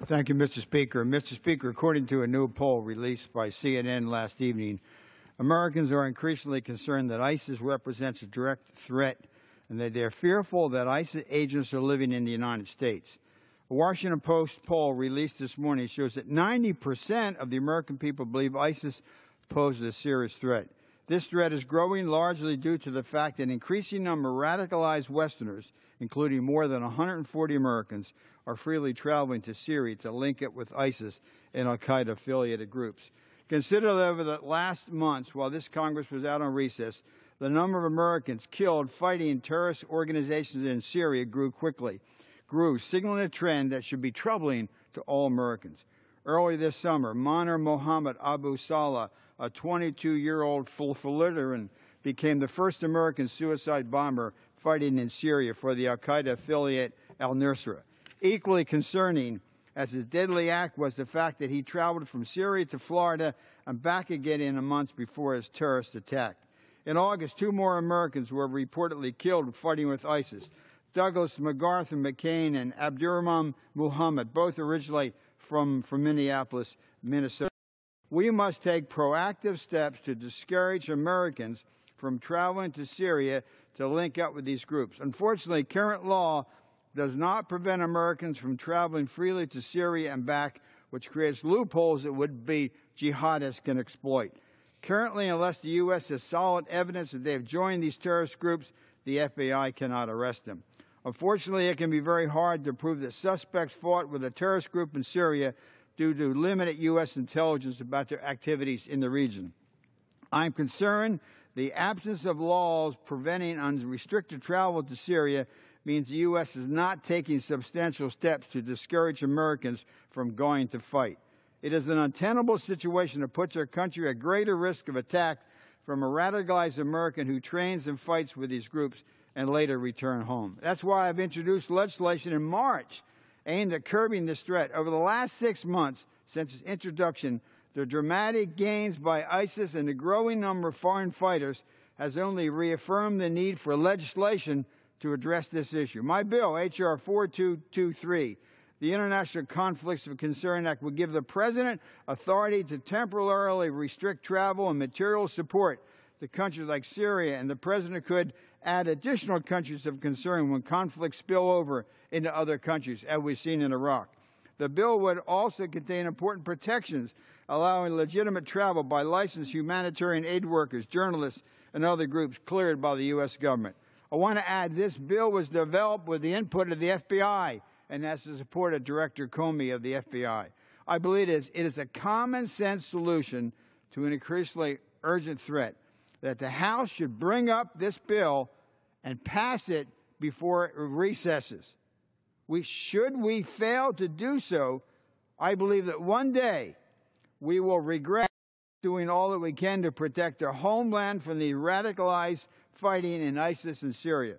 Thank you, Mr. Speaker. Mr. Speaker, according to a new poll released by CNN last evening, Americans are increasingly concerned that ISIS represents a direct threat and that they're fearful that ISIS agents are living in the United States. A Washington Post poll released this morning shows that 90% of the American people believe ISIS poses a serious threat. This threat is growing largely due to the fact that an increasing number of radicalized Westerners, including more than 140 Americans, are freely traveling to Syria to link it with ISIS and al-Qaeda affiliated groups. Consider that over the last months, while this Congress was out on recess, the number of Americans killed fighting terrorist organizations in Syria grew, signaling a trend that should be troubling to all Americans. Early this summer, Manar Mohammed Abu Salah, a 22-year-old Fulfilliteran, became the first American suicide bomber fighting in Syria for the al-Qaeda affiliate al-Nusra. Equally concerning as his deadly act was the fact that he traveled from Syria to Florida and back again in the months before his terrorist attack. In August, 2 more Americans were reportedly killed fighting with ISIS. Douglas MacArthur McCain and Abdurrahman Muhammad, both originally from Minneapolis, Minnesota. We must take proactive steps to discourage Americans from traveling to Syria to link up with these groups. Unfortunately, current law does not prevent Americans from traveling freely to Syria and back, which creates loopholes that would-be jihadists can exploit. Currently, unless the U.S. has solid evidence that they have joined these terrorist groups, the FBI cannot arrest them. Unfortunately, it can be very hard to prove that suspects fought with a terrorist group in Syria due to limited U.S. intelligence about their activities in the region. I'm concerned the absence of laws preventing unrestricted travel to Syria means the U.S. is not taking substantial steps to discourage Americans from going to fight. It is an untenable situation that puts our country at greater risk of attack from a radicalized American who trains and fights with these groups and later return home. That's why I've introduced legislation in March aimed at curbing this threat. Over the last 6 months since its introduction, the dramatic gains by ISIS and the growing number of foreign fighters has only reaffirmed the need for legislation to address this issue. My bill, H.R. 4223, the International Conflicts of Concern Act, would give the President authority to temporarily restrict travel and material support to countries like Syria, and the President could add additional countries of concern when conflicts spill over into other countries, as we've seen in Iraq. The bill would also contain important protections allowing legitimate travel by licensed humanitarian aid workers, journalists, and other groups cleared by the U.S. government. I want to add this bill was developed with the input of the FBI and has the support of Director Comey of the FBI. I believe it is a common-sense solution to an increasingly urgent threat that the House should bring up this bill and pass it before it recesses. Should we fail to do so, I believe that one day we will regret doing all that we can to protect our homeland from the radicalized fighting in ISIS and Syria.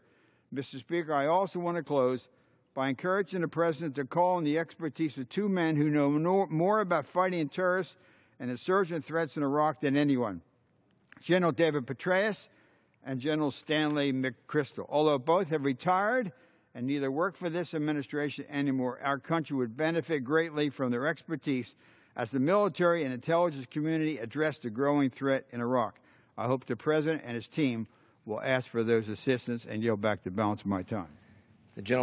Mr. Speaker, I also want to close by encouraging the President to call on the expertise of 2 men who know more about fighting terrorists and insurgent threats in Iraq than anyone, General David Petraeus and General Stanley McChrystal. Although both have retired and neither work for this administration anymore, our country would benefit greatly from their expertise as the military and intelligence community address the growing threat in Iraq. I hope the President and his team will ask for those assistance and yield back the balance of my time. The gentleman